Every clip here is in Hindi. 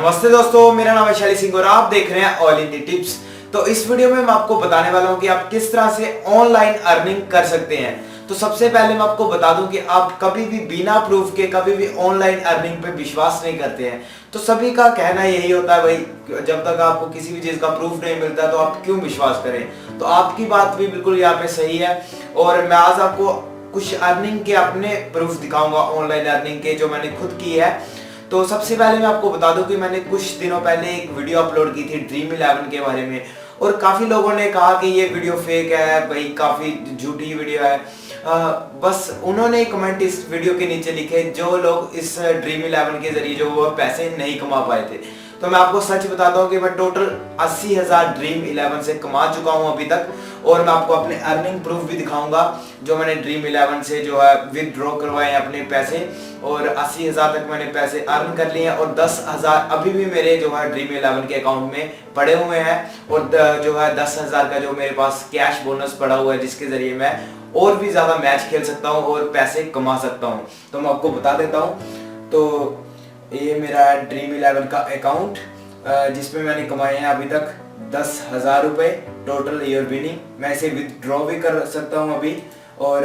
नमस्ते दोस्तों, मेरा नाम है शैली सिंह और आप देख रहे हैं ऑल इंडिया टिप्स। तो इस वीडियो में मैं आपको बताने वाला हूं कि आप किस तरह से ऑनलाइन अर्निंग कर सकते हैं। तो सबसे पहले मैं आपको बता दूं कि आप कभी भी बिना प्रूफ के कभी भी ऑनलाइन अर्निंग पे विश्वास नहीं करते हैं। तो सभी का कहना यही होता है भाई, जब तक आपको किसी भी चीज का प्रूफ नहीं मिलता तो आप क्यों विश्वास करें। तो आपकी बात भी बिल्कुल यहाँ पे सही है और मैं आज आपको कुछ अर्निंग के अपने प्रूफ दिखाऊंगा, ऑनलाइन अर्निंग के जो मैंने खुद की है। तो सबसे पहले मैं आपको बता दूं कि मैंने कुछ दिनों पहले एक वीडियो अपलोड की थी ड्रीम 11 के बारे में और काफ़ी लोगों ने कहा कि ये वीडियो फेक है भाई, काफ़ी झूठी वीडियो है। बस उन्होंने कमेंट इस वीडियो के नीचे लिखे जो लोग इस ड्रीम 11 के जरिए जो वो पैसे नहीं कमा पाए थे। तो मैं आपको सच बताता हूँ कि मैं टोटल 80,000 ड्रीम 11 से कमा चुका हूँ अभी तक और मैं आपको अपने अर्निंग प्रूफ भी दिखाऊंगा जो मैंने ड्रीम 11 से जो है विदड्रॉ करवाए हैं अपने पैसे और 80,000 तक मैंने पैसे अर्न कर लिए हैं और 10,000 अभी भी मेरे जो है ड्रीम 11 के अकाउंट में पड़े हुए हैं और जो है 10,000 का जो मेरे पास कैश बोनस पड़ा हुआ है जिसके जरिए मैं और भी ज़्यादा मैच खेल सकता हूँ और पैसे कमा सकता हूँ। तो मैं आपको बता देता हूँ। तो ये मेरा ड्रीम 11 का अकाउंट जिसमें मैंने कमाए हैं अभी तक 10,000 रुपये टोटल ईयर विनिंग। मैं इसे विदड्रॉ भी कर सकता हूँ अभी और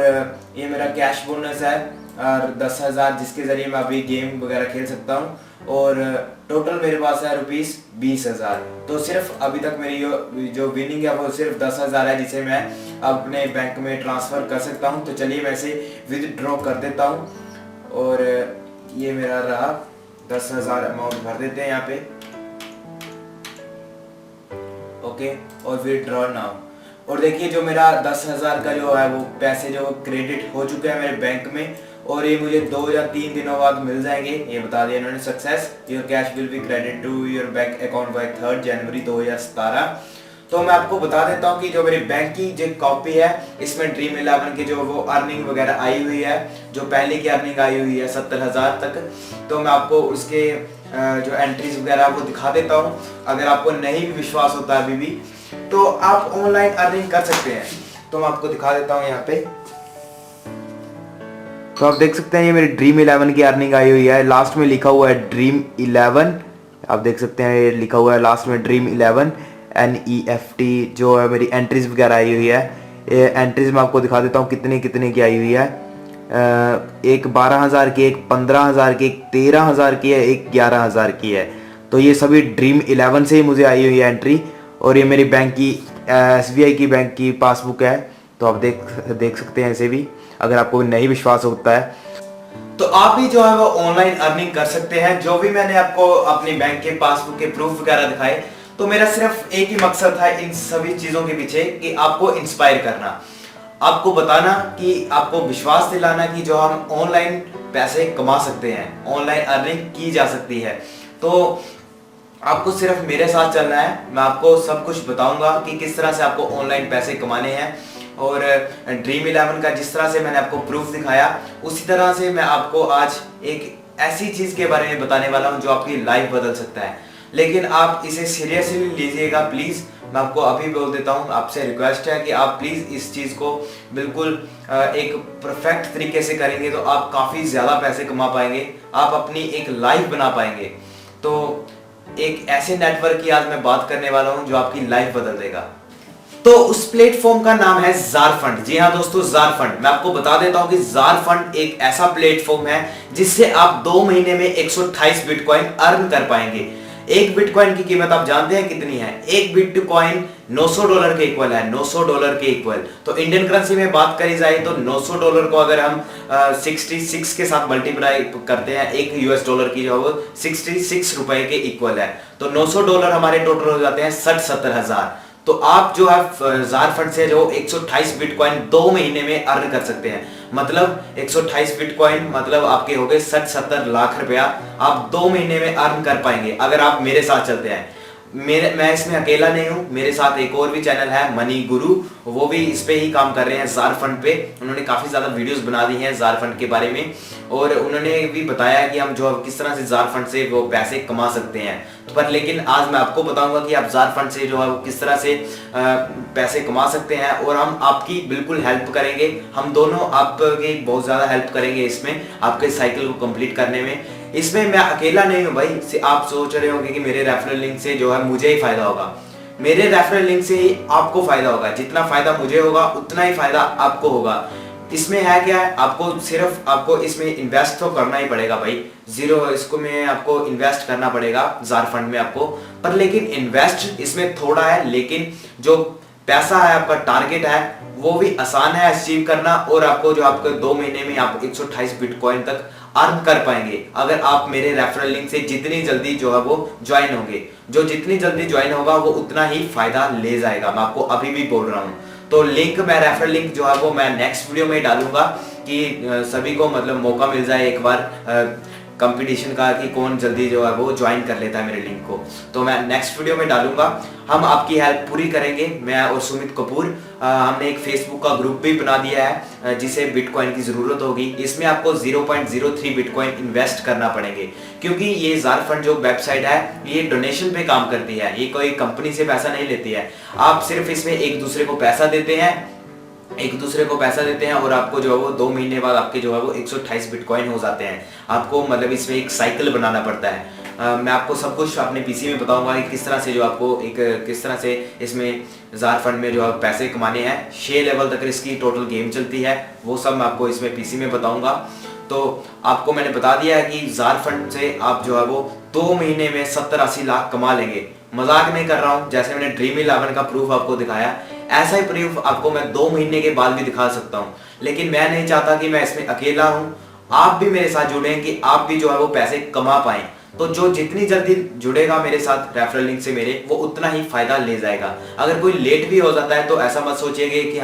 ये मेरा कैश बोनस है और 10,000 जिसके ज़रिए मैं अभी गेम वगैरह खेल सकता हूँ और टोटल मेरे पास है ₹20,000। तो सिर्फ अभी तक मेरी जो विनिंग है वो सिर्फ 10,000 है जिसे मैं अपने बैंक में ट्रांसफ़र कर सकता हूँ। तो चलिए मैं इसे विदड्रॉ कर देता हूँ और ये मेरा रहा 10,000 अमाउंट भर देते हैं यहाँ पे। ओके और विदड्रॉ नाउ। और देखिए जो मेरा 10,000 का जो है वो पैसे जो क्रेडिट हो चुके हैं मेरे बैंक में और ये मुझे 2 या 3 दिनों बाद मिल जाएंगे। ये बता दिया इन्होंने, success your cash will be credit to your bank account by 3 January 2017। तो मैं आपको बता देता हूँ कि जो मेरी बैंक की जो कॉपी है इसमें ड्रीम 11 की जो वो अर्निंग वगैरह आई हुई है, जो पहले की अर्निंग आई हुई है 70,000 तक। तो मैं आपको उसके जो एंट्रीज वगैरह वो दिखा देता हूँ। अगर आपको नहीं भी विश्वास होता अभी भी तो आप ऑनलाइन अर्निंग कर सकते हैं। तो मैं आपको दिखा देता हूँ यहाँ पे। तो आप देख सकते हैं ये मेरी ड्रीम 11 की अर्निंग आई हुई है। लास्ट में लिखा हुआ है ड्रीम 11, आप देख सकते हैं ये लिखा हुआ है लास्ट में ड्रीम 11 NEFT जो है मेरी एंट्रीज वगैरह आई हुई है। ये एंट्रीज मैं आपको दिखा देता हूँ कितने कितने की आई हुई है। एक 12,000 की, एक 15,000 की, एक 13,000 की है, एक 11,000 की है। तो ये सभी ड्रीम 11 से ही मुझे आई हुई है एंट्री और ये मेरी बैंक की SBI की बैंक की पासबुक है। तो आप देख सकते हैं इसे भी, अगर आपको नहीं विश्वास होता है तो आप भी जो है वो ऑनलाइन अर्निंग कर सकते हैं। जो भी मैंने आपको अपनी बैंक के पासबुक के प्रूफ वगैरह दिखाए तो मेरा सिर्फ एक ही मकसद था इन सभी चीज़ों के पीछे कि आपको इंस्पायर करना, आपको बताना कि आपको विश्वास दिलाना कि जो हम ऑनलाइन पैसे कमा सकते हैं, ऑनलाइन अर्निंग की जा सकती है। तो आपको सिर्फ मेरे साथ चलना है, मैं आपको सब कुछ बताऊंगा कि किस तरह से आपको ऑनलाइन पैसे कमाने हैं। और ड्रीम 11 का जिस तरह से मैंने आपको प्रूफ दिखाया उसी तरह से मैं आपको आज एक ऐसी चीज़ के बारे में बताने वाला हूं जो आपकी लाइफ बदल सकता है। लेकिन आप इसे सीरियसली लीजिएगा प्लीज़। मैं आपको अभी बोल देता हूँ, आपसे रिक्वेस्ट है कि आप प्लीज़ इस चीज़ को बिल्कुल एक परफेक्ट तरीके से करेंगे तो आप काफ़ी ज़्यादा पैसे कमा पाएंगे, आप अपनी एक लाइफ बना पाएंगे। तो एक ऐसे नेटवर्क की आज मैं बात करने वाला हूँ जो आपकी लाइफ बदल देगा। तो उस प्लेटफॉर्म का नाम है जार फंड। जी हाँ दोस्तों, जार फंड। मैं आपको बता देता हूं कि जार फंड एक ऐसा प्लेटफॉर्म है जिससे आप 2 महीने में 128 बिटकॉइन अर्न कर पाएंगे। एक बिटकॉइन की कीमत आप जानते हैं कितनी है? एक बिटकॉइन $900 के इक्वल है, $900 के इक्वल। तो इंडियन करेंसी में बात करी जाए तो $900 को अगर हम 66 के साथ मल्टीप्लाई करते हैं, एक $1 की जो 66 रुपए के इक्वल है। तो $900 हमारे टोटल हो जाते हैं 60-70 हजार। तो आप जो है जार फंड से जो 128 बिटकॉइन 2 महीने में अर्न कर सकते हैं। मतलब 128 बिटकॉइन मतलब आपके हो गए 60-70 लाख रुपया आप 2 महीने में अर्न कर पाएंगे अगर आप मेरे साथ चलते हैं। मैं इसमें अकेला नहीं हूँ, मेरे साथ एक और भी चैनल है मनी गुरु, वो भी इस पे ही काम कर रहे हैं जार फंड पे। उन्होंने काफ़ी ज़्यादा वीडियोस बना दी हैं जार फंड के बारे में और उन्होंने भी बताया कि हम जो किस तरह से जार फंड से वो पैसे कमा सकते हैं। तो पर लेकिन आज मैं आपको बताऊंगा कि आप जार फंड से जो है वो किस तरह से पैसे कमा सकते हैं और हम आपकी बिल्कुल हेल्प करेंगे। हम दोनों आपकी बहुत ज़्यादा हेल्प करेंगे इसमें, आपके साइकिल को कंप्लीट करने में। इसमें मैं अकेला नहीं हूँ भाई। आप सोच रहे होंगे कि मेरे रेफरल लिंक से जो है मुझे ही फायदा होगा, मेरे रेफरल लिंक से ही आपको फायदा होगा। जितना फायदा मुझे होगा उतना ही फायदा आपको होगा। इसमें है क्या है, आपको इसमें इन्वेस्ट तो करना ही पड़ेगा भाई। इसको में आपको इन्वेस्ट करना पड़ेगा जार फंड में आपको, पर लेकिन इन्वेस्ट इसमें थोड़ा है, लेकिन जो पैसा है आपका टारगेट है वो भी आसान है अचीव करना। और आपको जो आपको 2 महीने में आप 128 बिटकॉइन तक अर्न कर पाएंगे अगर आप मेरे रेफरल लिंक से जितनी जल्दी जो है वो ज्वाइन होंगे। जो जितनी जल्दी ज्वाइन होगा वो उतना ही फायदा ले जाएगा, मैं आपको अभी भी बोल रहा हूँ। तो लिंक, मैं रेफरल लिंक जो है वो मैं नेक्स्ट वीडियो में डालूंगा कि सभी को मतलब मौका मिल जाए एक बार कंपटीशन का कि कौन जल्दी जो है वो ज्वाइन कर लेता है मेरे लिंक को। तो मैं नेक्स्ट वीडियो में डालूंगा। हम आपकी हेल्प पूरी करेंगे, मैं और सुमित कपूर। हमने एक फेसबुक का ग्रुप भी बना दिया है जिसे बिटकॉइन की जरूरत होगी। इसमें आपको 0.03 बिटकॉइन इन्वेस्ट करना पड़ेंगे, क्योंकि ये जार फंड जो वेबसाइट है ये डोनेशन पे काम करती है, ये कोई कंपनी से पैसा नहीं लेती है। आप सिर्फ इसमें एक दूसरे को पैसा देते हैं और आपको जो है वो 2 महीने बाद आपके जो है वो 128 बिटकॉइन हो जाते हैं। आपको मतलब इसमें एक साइकिल बनाना पड़ता है। मैं आपको सब कुछ अपने पीसी में बताऊंगा कि किस तरह से जो आपको किस तरह से इसमें जार फंड में जो आप पैसे कमाने हैं। 6 लेवल तक इसकी टोटल गेम चलती है, वो सब मैं आपको इसमें पीसी में बताऊंगा। तो आपको मैंने बता दिया है कि जार फंड से आप जो है वो 2 महीने में 70-80 लाख कमा लेंगे। मजाक नहीं कर रहा हूँ। जैसे मैंने ड्रीम 11 का प्रूफ आपको दिखाया, ऐसा ही प्रूफ आपको मैं 2 महीने के बाद भी दिखा सकता हूँ। लेकिन मैं नहीं चाहता कि मैं इसमें अकेला हूँ, आप भी मेरे साथ जुड़े कि आप भी जो है वो पैसे कमा पाएं। तो जो जितनी जल्दी जुड़ेगा मेरे साथ रेफरल लिंक से मेरे, वो उतना ही फायदा ले जाएगा। अगर कोई लेट भी हो जाता है तो ऐसा मत सोचिएगा कि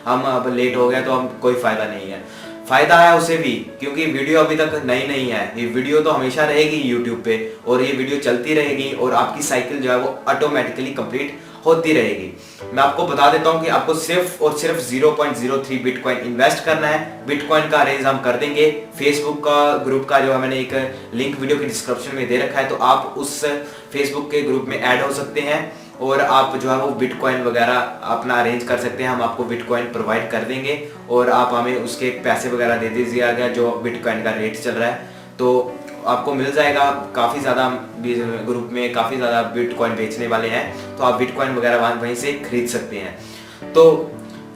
हम अब लेट हो गए तो हम कोई फायदा नहीं है। फायदा है उसे भी, क्योंकि वीडियो अभी तक नई नहीं है। ये वीडियो तो हमेशा रहेगी यूट्यूब पे और ये वीडियो चलती रहेगी और आपकी साइकिल जो है वो ऑटोमेटिकली कंप्लीट होती रहेगी। मैं आपको बता देता हूं कि आपको सिर्फ और सिर्फ 0.03 बिटकॉइन इन्वेस्ट करना है। बिटकॉइन का अरेंज हम कर देंगे। फेसबुक का ग्रुप का जो है मैंने एक लिंक वीडियो के डिस्क्रिप्शन में दे रखा है, तो आप उस फेसबुक के ग्रुप में ऐड हो सकते हैं और आप जो है वो बिटकॉइन वगैरह अपना अरेंज कर सकते हैं। हम आपको बिटकॉइन प्रोवाइड कर देंगे और आप हमें उसके पैसे वगैरह दे दीजिएगा जो बिटकॉइन का रेट चल रहा है, तो आपको मिल जाएगा। काफ़ी ज़्यादा ग्रुप में काफ़ी ज़्यादा बिटकॉइन बेचने वाले हैं, तो आप बिटकॉइन वगैरह वहीं से खरीद सकते हैं। तो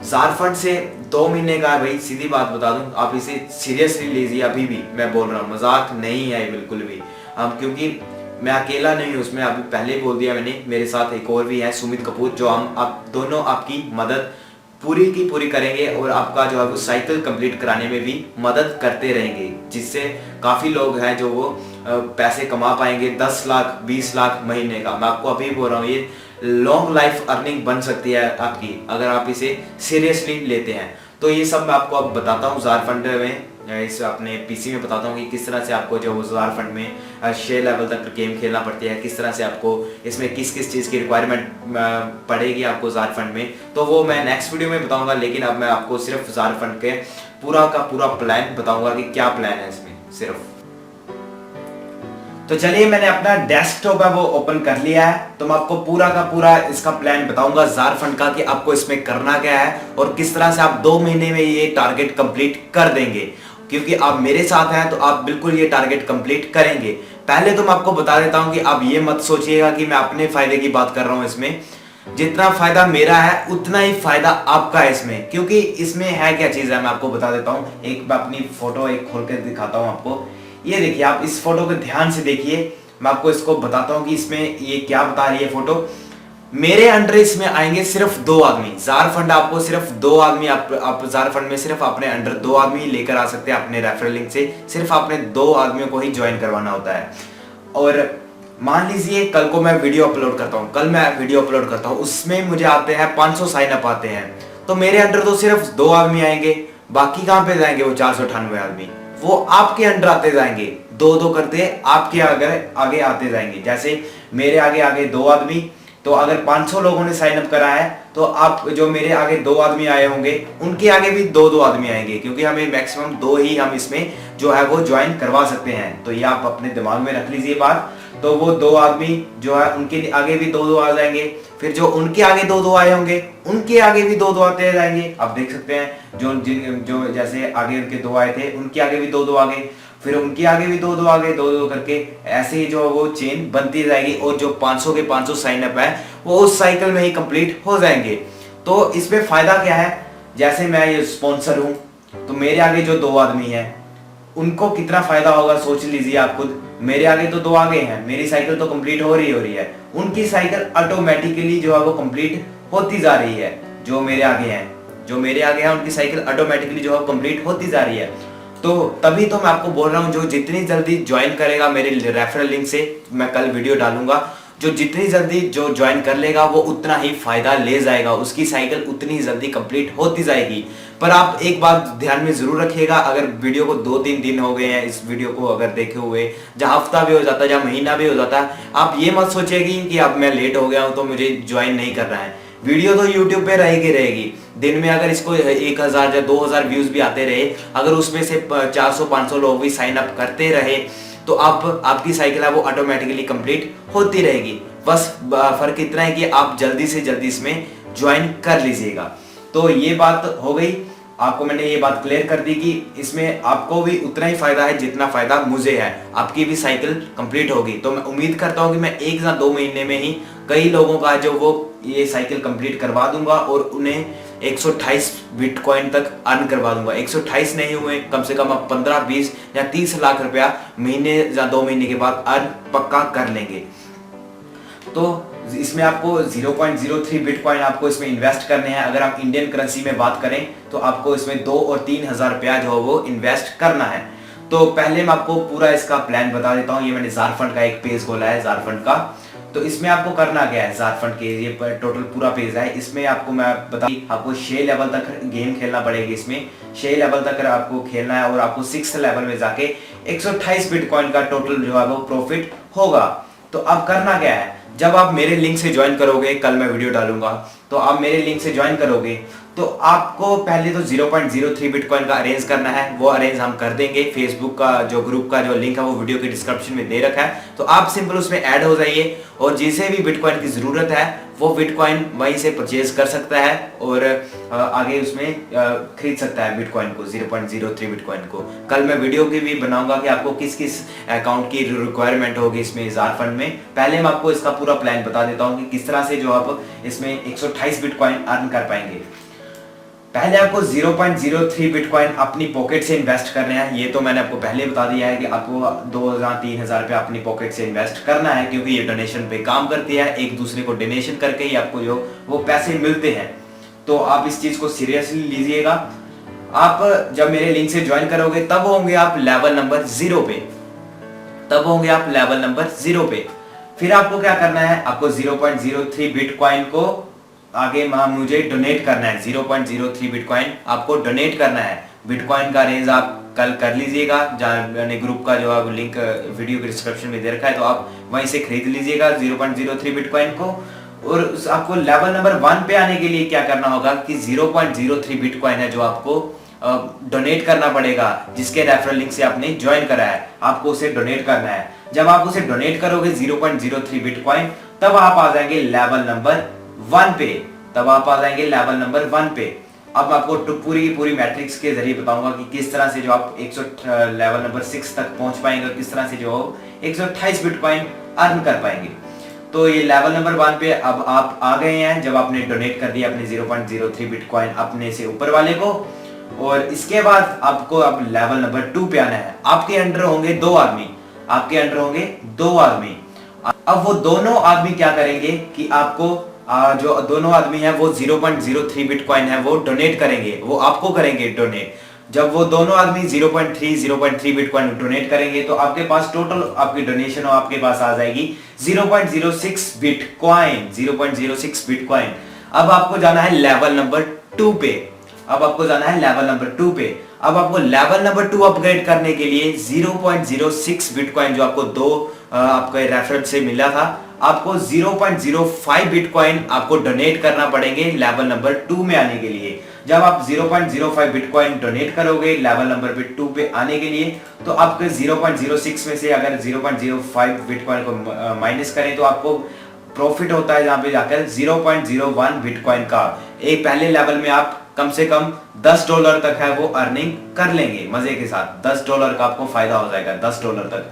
जार फंड से 2 महीने का भाई, सीधी बात बता दूं, आप इसे सीरियसली लीजिए। अभी भी मैं बोल रहा हूँ, मजाक नहीं है बिल्कुल भी। क्योंकि मैं अकेला नहीं हूँ उसमें, अभी पहले ही बोल दिया मैंने, मेरे साथ एक और भी है सुमित कपूर, जो हम आप दोनों आपकी मदद पूरी की पूरी करेंगे और आपका जो है वो साइकिल कंप्लीट कराने में भी मदद करते रहेंगे, जिससे काफ़ी लोग हैं जो वो पैसे कमा पाएंगे 10 लाख 20 लाख महीने का। मैं आपको अभी बोल रहा हूँ, ये लॉन्ग लाइफ अर्निंग बन सकती है आपकी अगर आप इसे सीरियसली लेते हैं। तो ये सब मैं आपको अब बताता हूँ जार फंड में, इस अपने पीसी में बताता हूँ कि किस तरह से आपको जो वो जार फंड में 6 लेवल तक गेम खेलना पड़ती है, किस तरह से आपको इसमें किस किस चीज़ की रिक्वायरमेंट पड़ेगी आपको जार फंड में, तो वो मैं नेक्स्ट वीडियो में बताऊंगा। लेकिन अब मैं आपको सिर्फ जार फंड के पूरा का पूरा प्लान बताऊंगा कि क्या प्लान है इसमें सिर्फ। तो चलिए, मैंने अपना डेस्कटॉप है वो ओपन कर लिया है, तो मैं आपको पूरा का पूरा इसका प्लान बताऊंगा जार फंड का कि आपको इसमें करना क्या है और किस तरह से आप 2 महीने में ये टारगेट कंप्लीट कर देंगे। क्योंकि आप मेरे साथ हैं तो आप बिल्कुल ये टारगेट कंप्लीट करेंगे। पहले तो मैं आपको बता देता हूं कि आप ये मत सोचिएगा कि मैं अपने फायदे की बात कर रहा हूं। इसमें जितना फायदा मेरा है उतना ही फायदा आपका है इसमें, क्योंकि इसमें है क्या चीज है मैं आपको बता देता हूं। एक मैं अपनी फोटो एक खोल कर दिखाता हूं आपको। ये देखिए, आप इस फोटो को ध्यान से देखिए, मैं आपको इसको बताता हूं कि इसमें ये क्या बता रही है फोटो। मेरे अंडर इसमें आएंगे सिर्फ 2 आदमी। जार फंड आपको सिर्फ 2 आदमी, आप जार फंड में सिर्फ अपने अंडर 2 आदमी लेकर आ सकते हैं अपने रेफरल लिंक से। सिर्फ आपने 2 आदमियों को ही ज्वाइन करवाना होता है। और मान लीजिए कल को मैं वीडियो अपलोड करता हूँ, उसमें मुझे आते हैं 500 साइन अप आते हैं, तो मेरे अंडर तो सिर्फ 2 आदमी आएंगे। बाकी कहाँ पे जाएंगे वो 498 आदमी? वो आपके अंडर आते जाएंगे, 2-2 करते आपके आगे आते जाएंगे। जैसे मेरे आगे आगे 2 आदमी, तो अगर 500 लोगों ने साइन अप करा है तो आप जो मेरे आगे 2 आदमी आए होंगे उनके आगे भी 2-2 आदमी आएंगे, क्योंकि हमें मैक्सिमम 2 ही हम इसमें जो है वो ज्वाइन करवा सकते हैं। तो ये आप अपने दिमाग में रख लीजिए बात। तो वो 2 आदमी जो है उनके आगे भी 2-2 आ जाएंगे, फिर जो उनके आगे 2-2 आए होंगे उनके आगे भी 2-2 आते जाएंगे। आप देख सकते हैं जो जैसे आगे उनके 2 आए थे उनके आगे भी 2-2 आ गए। फिर उनके आगे भी दो दो आगे, दो दो करके ऐसे ही जो वो चेन बनती जाएगी और जो 500 के 500 साइन अप है वो उस साइकिल में ही कंप्लीट हो जाएंगे। तो इसमें फायदा क्या है, जैसे मैं ये स्पॉन्सर हूं तो मेरे आगे जो दो आदमी हैं उनको कितना फायदा होगा सोच लीजिए आप खुद। मेरे आगे तो दो आगे हैं, मेरी साइकिल तो कंप्लीट हो रही है, उनकी साइकिल ऑटोमेटिकली जो है वो कंप्लीट होती जा रही है। जो मेरे आगे हैं उनकी साइकिल ऑटोमेटिकली जो है कंप्लीट होती जा रही है। तो तभी तो मैं आपको बोल रहा हूँ, जो जितनी जल्दी ज्वाइन करेगा मेरे रेफरल लिंक से, मैं कल वीडियो डालूंगा, जो जितनी जल्दी जो ज्वाइन कर लेगा वो उतना ही फायदा ले जाएगा, उसकी साइकिल उतनी ही जल्दी कंप्लीट होती जाएगी। पर आप एक बात ध्यान में जरूर रखिएगा, अगर वीडियो को 2-3 दिन हो गए हैं इस वीडियो को अगर देखे हुए, जहाँ हफ्ता भी हो जाता है, जहाँ महीना भी हो जाता है, आप ये मत सोचिएगी कि अब मैं लेट हो गया हूँ तो मुझे ज्वाइन नहीं करना है। वीडियो तो YouTube पे रहेगी। दिन में अगर इसको 1000 या 2000 व्यूज भी आते रहे, अगर उसमें से 400-500 लोग भी साइन अप करते रहे तो आपकी साइकिल है वो ऑटोमेटिकली कंप्लीट होती रहेगी। बस फर्क इतना है कि आप जल्दी से जल्दी इसमें ज्वाइन कर लीजिएगा। तो ये बात हो गई, आपको मैंने ये बात क्लियर कर दी कि इसमें आपको भी उतना ही फायदा है जितना फायदा मुझे है, आपकी भी साइकिल कंप्लीट होगी। तो मैं उम्मीद करता हूँ कि मैं 1 या 2 महीने में ही कई लोगों का जो वो ये साइकिल कंप्लीट करवा दूंगा और उन्हें 128 बिटकॉइन तक अर्न करवा दूंगा। 128 नहीं हुए, कम से कम आप 15, 20 या 30 लाख रुपया महीने या 2 महीने के बाद अर्न पक्का कर लेंगे। तो इसमें आपको 0.03 बिटकॉइन आपको इसमें इन्वेस्ट करने हैं। अगर आप इंडियन करेंसी में बात करें तो आपको इसमें 2 और 3 हजार रुपया जो है वो इन्वेस्ट करना है। तो पहले मैं आपको पूरा इसका प्लान बता देता हूँ। ये मैंने ज़ारफंड का एक पेज खोला है, ज़ारफंड का। तो इसमें आपको करना क्या है, ज़ारफंड के ये टोटल पूरा पेज है। इसमें आपको मैं बता, आपको 6 लेवल तक गेम खेलना पड़ेगी। इसमें 6 लेवल तक आपको खेलना है और आपको 6 लेवल में जाके 128 बिटकॉइन का टोटल जो है वो प्रॉफिट होगा। तो अब करना क्या है, जब आप मेरे लिंक से ज्वाइन करोगे, कल मैं वीडियो डालूंगा, तो आप मेरे लिंक से ज्वाइन करोगे तो आपको पहले तो 0.03 बिटकॉइन का अरेंज करना है। वो अरेंज हम कर देंगे। फेसबुक का जो ग्रुप का जो लिंक है वो वीडियो के डिस्क्रिप्शन में दे रखा है, तो आप सिंपल उसमें ऐड हो जाइए और जिसे भी बिटकॉइन की जरूरत है वो बिटकॉइन वहीं से परचेज कर सकता है और आगे उसमें खरीद सकता है बिटकॉइन को, 0.03 बिटकॉइन को। कल मैं वीडियो की भी बनाऊंगा कि आपको किस किस अकाउंट की रिक्वायरमेंट होगी इसमें ज़ारफंड में। पहले मैं आपको इसका पूरा प्लान बता देता हूँ कि किस तरह से जो आप इसमें 128 बिटकॉइन अर्न कर पाएंगे। पहले आपको 0.03 बिटकॉइन अपनी पॉकेट से इन्वेस्ट करने हैं। ये तो मैंने आपको पहले बता दिया है कि आपको 2,000-3,000 रुपया अपनी पॉकेट से इन्वेस्ट करना है, क्योंकि ये डोनेशन पे काम करती है। एक दूसरे को डोनेशन करके ही आपको जो वो पैसे मिलते हैं। तो आप इस चीज को सीरियसली लीजिएगा। आप जब मेरे लिंक से ज्वाइन करोगे तब होंगे आप लेवल नंबर 0 पे, तब होंगे आप लेवल नंबर 0 पे। फिर आपको क्या करना है, आपको 0.03 बिटकॉइन को आगे मुझे डोनेट करना है। 0.03 बिटकॉइन आपको डोनेट करना है। बिटकॉइन का रेंज आप कल कर लीजिएगा, जहाँ मैंने ग्रुप का जो है लिंक वीडियो के डिस्क्रिप्शन में दे रखा है, तो आप वहीं से खरीद लीजिएगा 0.03 बिटकॉइन को। और आपको लेवल नंबर 1 पे आने के लिए क्या करना होगा कि 0.03 बिटकॉइन है जो आपको डोनेट करना पड़ेगा, जिसके रेफरल लिंक से आपने ज्वाइन करा है, आपको उसे डोनेट करना है। जब आप उसे डोनेट करोगे 0.03 बिटकॉइन, तब आप आ जाएंगे लेवल नंबर 1 पे, तब आप आ जाएंगे लेवल नंबर 1 पे। अब मैं आपको पूरी की पूरी मैट्रिक्स के जरिए बताऊंगा कि किस तरह से जो आप लेवल नंबर 6 तक पहुंच पाएंगे और किस तरह से जो 128 बिटकॉइन अर्न कर पाएंगे। तो ये लेवल नंबर 1 पे अब आप आ गए हैं, जब आपने डोनेट कर दिया अपने 0.03 बिटकॉइन अपने से ऊपर वाले को। और इसके बाद आपको अब लेवल नंबर 2 पे आना है। आपके अंडर होंगे 2 आदमी, आपके अंडर होंगे 2 आदमी। अब वो दोनों आदमी क्या करेंगे कि आपको जो दोनों आदमी हैं वो 0.03 बिटकॉइन है वो डोनेट करेंगे, वो आपको करेंगे डोनेट। जब वो दोनों आदमी 0.3 बिटकॉइन डोनेट करेंगे तो आपके पास टोटल आपकी डोनेशन आपके पास आ जाएगी 0.06 बिटकॉइन, 0.06 बिटकॉइन। अब आपको जाना है लेवल नंबर 2 पे, अब आपको जाना है लेवल नंबर 2 पे। अब आपको लेवल नंबर 2 अपग्रेड करने के लिए 0.06 बिटकॉइन जो आपको आपके रेफरल से मिला था, आपको 0.05 बिटकॉइन आपको डोनेट करना पड़ेंगे लेवल नंबर 2 में आने के लिए। जब आप 0.05 बिटकॉइन डोनेट करोगे लेवल नंबर 2 पे आने के लिए, तो आपके 0.06 में से अगर 0.05 बिटकॉइन को माइनस करें तो आपको प्रॉफिट होता है जहां पे जाकर 0.01 बिटकॉइन का। एक पहले लेवल में आप कम से कम $10 तक है वो अर्निंग कर लेंगे मजे के साथ। $10 का आपको फायदा हो जाएगा, $10 तक।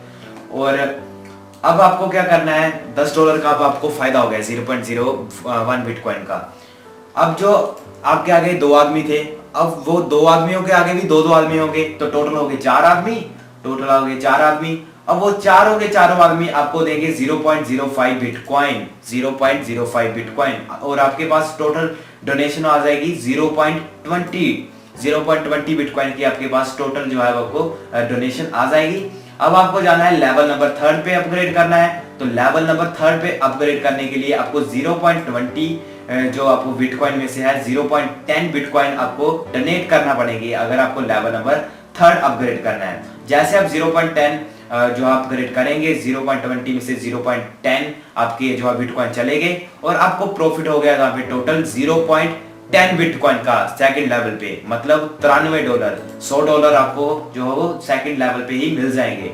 और अब आपको क्या करना है, $10 का अब आपको फायदा हो गया 0.01 बिटकॉइन का। अब जो आपके आगे 2 आदमी थे, अब वो 2 आदमियों के आगे भी 2 आदमी होंगे, तो टोटल हो गए 4 आदमी, टोटल हो गए 4 आदमी। अब वो चारों के चारों आदमी आपको देंगे 0.05 बिटकॉइन, 0.05 बिटकॉइन, और आपके पास टोटल डोनेशन आ जाएगी 0.20 बिटकॉइन की आपके पास टोटल जो है आपको डोनेशन आ जाएगी। अब आपको जाना है लेवल नंबर 3 पे अपग्रेड करना है। तो लेवल नंबर 3 पे अपग्रेड करने के लिए आपको 0.20 जो आपको बिटकॉइन में से है 0.10 बिटकॉइन आपको डोनेट करना पड़ेगी अगर आपको लेवल नंबर 3 अपग्रेड करना है। जैसे आप 0.10 जो आप अपग्रेड करेंगे, 0.20 में से 0.10 आपके जो है बिटकॉइन चले गए और आपको प्रॉफिट हो गया यहाँ पे टोटल 0.10 बिटकॉइन का सेकंड लेवल पे, मतलब $93, $100 आपको जो है वो सेकंड लेवल पे ही मिल जाएंगे।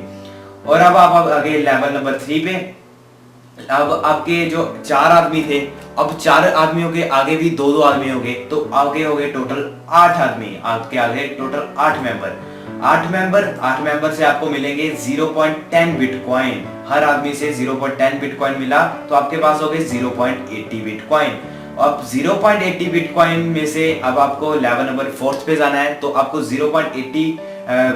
और अब आप आगे लेवल नंबर 3 पे, अब आपके जो 4 आदमी थे, अब 4 आदमियों के आगे भी 2 आदमी हो गए, तो आगे हो गए टोटल 8 आदमी, आपके आगे टोटल 8 मेंबर से आपको मिलेंगे 0.10 बिटकॉइन। हर आदमी से 0.10 बिटकॉइन मिला तो आपके पास हो गए 0.80 बिटकॉइन। अब 0.80 बिटकॉइन में से अब आपको लेवल नंबर 4 पे जाना है, तो आपको 0.80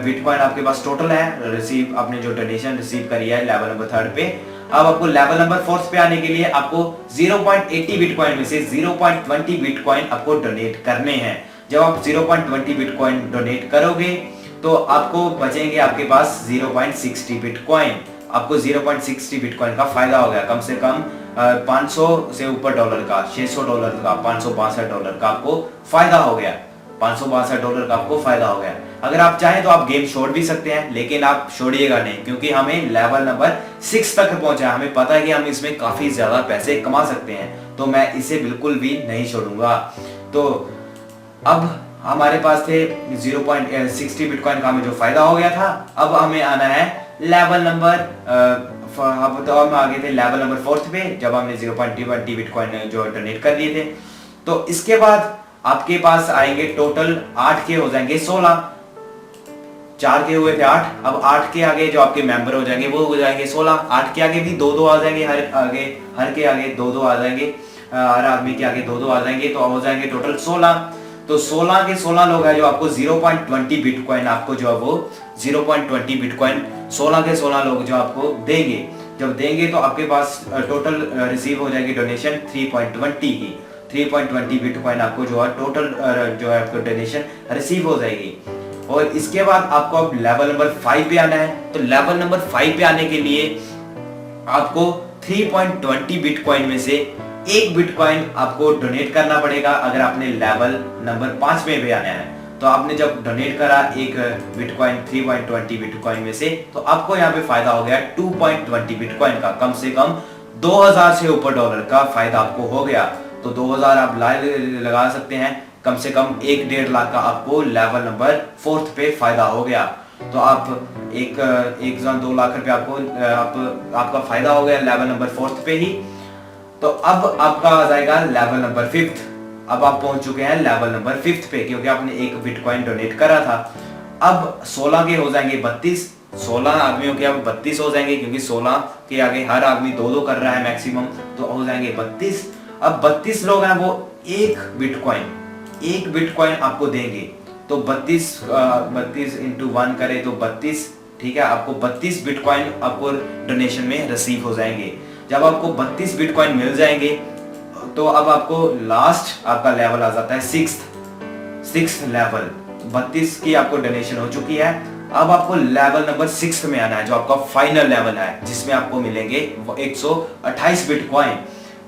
बिटकॉइन आपके पास टोटल है रिसीव, आपने जो डोनेशन रिसीव करी है लेवल नंबर 3 पे। अब आपको लेवल नंबर 4 पे आने के लिए आपको 0.80 बिटकॉइन में से 0.20 बिटकॉइन आपको डोनेट करने हैं। जब आप 0.20 बिटकॉइन डोनेट करोगे तो आपको बचेंगे आपके पास 0.60 बिटकॉइन। आपको 0.60 बिटकॉइन का फायदा हो गया, कम से कम 500 से ऊपर डॉलर का, $600 का, $562 का आपको फायदा हो गया, $562 का आपको फायदा हो गया। अगर आप चाहें तो आप गेम छोड़ भी सकते हैं, लेकिन आप छोड़िएगा नहीं, क्योंकि हमें लेवल नंबर 6 तक पहुंचा है, हमें पता है कि हम इसमें काफी ज्यादा पैसे कमा सकते हैं, तो मैं इसे बिल्कुल भी नहीं छोड़ूंगा। तो अब हमारे पास थे 0.60 बिटकॉइन का हमें जो फायदा हो गया था। अब हमें आना है लेवल नंबर, अब तो हम आगे थे लेवल नंबर 4 पे, जब हमने 0.20 बिटकॉइन जो डोनेट कर दिए थे। तो इसके बाद आपके पास आएंगे टोटल 8 के हो जाएंगे 16, 4 के हुए थे 8, अब 8 के आगे जो आपके मेंबर हो जाएंगे वो हो जाएंगे 16, 8 के आगे भी 2-2 आ जाएंगे, हर के आगे 2-2 आ जाएंगे, हर आदमी के आगे 2-2 आ जाएंगे, तो हो जाएंगे टोटल 16। तो 16 के 16 लोग हैं जो आपको 0.20 बिटकॉइन, आपको जो है वो 0.20 बिटकॉइन 16 के 16 लोग जो आपको देंगे। जब देंगे तो आपके पास टोटल रिसीव हो जाएगी डोनेशन 3.20 की, 3.20 बिटकॉइन आपको जो है टोटल जो है आपको डोनेशन रिसीव हो जाएगी। और इसके बाद आपको अब लेवल नंबर 5 पे आना है। तो लेवल नंबर 5 पे आने के लिए आपको 3.20 बिटकॉइन में से 1 बिटकॉइन आपको डोनेट करना पड़ेगा अगर आपने लेवल नंबर 5 में भी आना है। तो आपने जब डोनेट करा 1 बिटकॉइन 3.20 बिटकॉइन में से, तो आपको यहाँ पे फायदा हो गया 2.20 बिटकॉइन का, कम से कम 2000 से ऊपर डॉलर का फायदा आपको हो गया। तो 2000 आप लगा सकते हैं, कम से कम 1-1.5 लाख का आपको लेवल नंबर 4 पे फायदा हो गया। तो आप 1-2 लाख रुपए आपको आपका फायदा हो गया लेवल नंबर 4 पे ही। तो अब आपका आ जाएगा लेवल नंबर 5। अब आप पहुंच चुके हैं लेवल नंबर 5 पे, क्योंकि आपने 1 बिटकॉइन डोनेट करा था। अब 16 के हो जाएंगे 32, 16 आदमियों के अब 32 हो जाएंगे, क्योंकि 16 के आगे हर आदमी 2-2 कर रहा है मैक्सिमम, तो हो जाएंगे 32। अब 32 लोग हैं वो 1 बिटकॉइन आपको देंगे। तो 32 इंटू 1 करे तो 32, ठीक है, आपको 32 बिटकॉइन आपको डोनेशन में रिसीव हो जाएंगे। जब आपको 32 बिटकॉइन मिल जाएंगे तो अब आपको लास्ट आपका लेवल आ जाता है 6th लेवल। 32 की आपको डोनेशन हो चुकी है, अब आपको लेवल नंबर 6 में आना है, जो आपका फाइनल लेवल है, जिसमें आपको मिलेंगे 128 बिटकॉइन।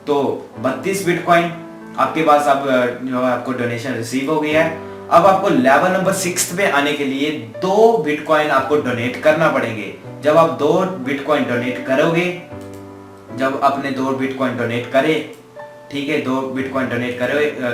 तो 32 बिटकॉइन आपके पास अब जो है आपको डोनेशन रिसीव हो गई है। अब आपको लेवल नंबर 6 पे आने के लिए 2 बिटकॉइन आपको डोनेट करना पड़ेंगे। जब आप 2 बिटकॉइन डोनेट करोगे, जब आपने 2 बिटकॉइन डोनेट करे, ठीक है, 2 बिटकॉइन डोनेट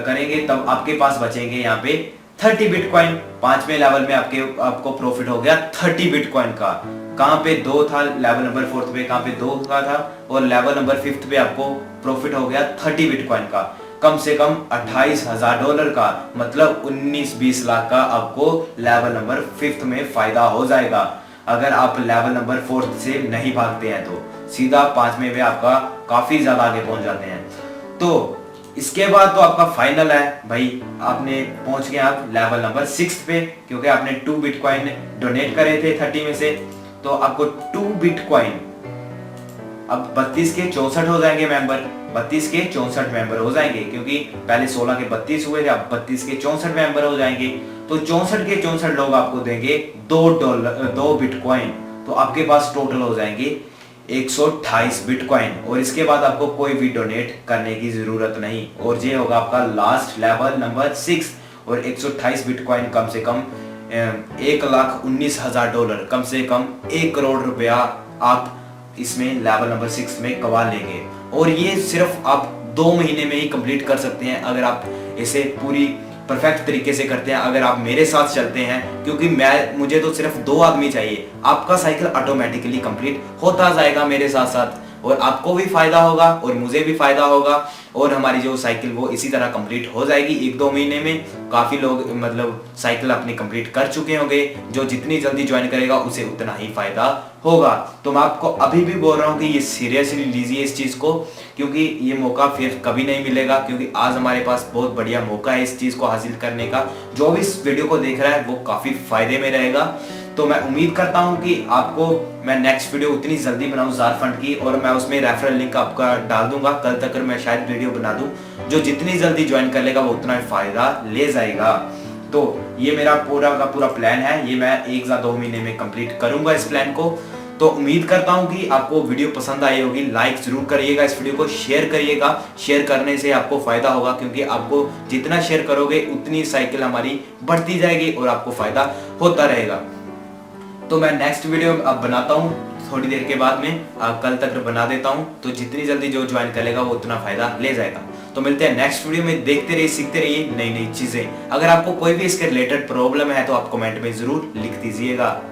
करेंगे, तब आपके पास बचेंगे यहाँ पे 30 बिटकॉइन। 5वें लेवल में आपको प्रॉफिट हो गया 30 बिटकॉइन का। कहाँ पे 2 था लेवल नंबर 4 पे, कहाँ पे 2 का था, और लेवल नंबर 5 पे आपको प्रॉफिट हो गया 30 बिटकॉइन का। कम से कम $28,000 का, मतलब 19-20 लाख का आपको लेवल नंबर 5th में फायदा हो जाएगा। अगर आप लेवल नंबर 4th से नहीं भागते हैं तो सीधा 5वें में आपका काफी ज्यादा आगे पहुंच जाते हैं। तो इसके बाद तो आपका फाइनल है भाई, आपने पहुंच गए आप लेवल नंबर 6 पे, क्योंकि आपने 2 बिटकॉइन डोनेट करे थे 30 में से, तो आपको 2 बिटकॉइन अब 32 के 64 हो जाएंगे मेंबर, 32 के 64 मेंबर हो जाएंगे, क्योंकि पहले 16 के 32 हुए थे, अब 32 के 64 मेंबर हो जाएंगे। तो 64 के 64 लोग आपको देंगे $2 बिटकॉइन, तो आपके पास टोटल हो जाएंगे 128 बिटकॉइन। और इसके बाद आपको कोई भी डोनेट करने की जरूरत नहीं, और ये होगा आपका लास्ट लेवल नंबर 6। और 128 बिटकॉइन कम से कम $1,19,000, कम से कम 1 करोड़ रुपया आप इसमें लेवल नंबर 6 में कमा लेंगे। और ये सिर्फ आप 2 महीने में ही कंप्लीट कर सकते हैं अगर आप इसे पूरी परफेक्ट तरीके से करते हैं, अगर आप मेरे साथ चलते हैं, क्योंकि मुझे तो सिर्फ 2 आदमी चाहिए, आपका साइकिल ऑटोमेटिकली कंप्लीट होता जाएगा मेरे साथ साथ, और आपको भी फायदा होगा और मुझे भी फायदा होगा, और हमारी जो साइकिल वो इसी तरह कंप्लीट हो जाएगी 1-2 महीने में। काफी लोग मतलब साइकिल अपनी कंप्लीट कर चुके होंगे, जो जितनी जल्दी ज्वाइन करेगा उसे उतना ही फायदा होगा। तो मैं आपको अभी भी बोल रहा हूँ कि ये सीरियसली लीजिए इस चीज को, क्योंकि ये मौका फिर कभी नहीं मिलेगा, क्योंकि आज हमारे पास बहुत बढ़िया मौका है इस चीज को हासिल करने का। जो भी इस वीडियो को देख रहा है वो काफी फायदे में रहेगा। तो मैं उम्मीद करता हूं कि आपको मैं नेक्स्ट वीडियो उतनी जल्दी बनाऊं जार फंड की, और मैं उसमें रेफरल लिंक आपका डाल दूंगा। कल तक मैं शायद वीडियो बना दूं, जो जितनी जल्दी ज्वाइन कर लेगा वो उतना फायदा ले जाएगा। तो ये मेरा पूरा का पूरा प्लान है, ये मैं 1 या 2 महीने में कंप्लीट करूंगा इस प्लान को। तो उम्मीद करता हूं कि आपको वीडियो पसंद आई होगी। लाइक जरूर करिएगा इस वीडियो को, शेयर करिएगा। शेयर करने से आपको फायदा होगा, क्योंकि आपको जितना शेयर करोगे उतनी साइकिल हमारी बढ़ती जाएगी और आपको फायदा होता रहेगा। तो मैं नेक्स्ट वीडियो अब बनाता हूँ थोड़ी देर के बाद में, कल तक बना देता हूँ, तो जितनी जल्दी जो ज्वाइन करेगा वो उतना फायदा ले जाएगा। तो मिलते हैं नेक्स्ट वीडियो में, देखते रहिए, सीखते रहिए नई नई चीजें। अगर आपको कोई भी इसके रिलेटेड प्रॉब्लम है तो आप कमेंट में जरूर लिख दीजिएगा।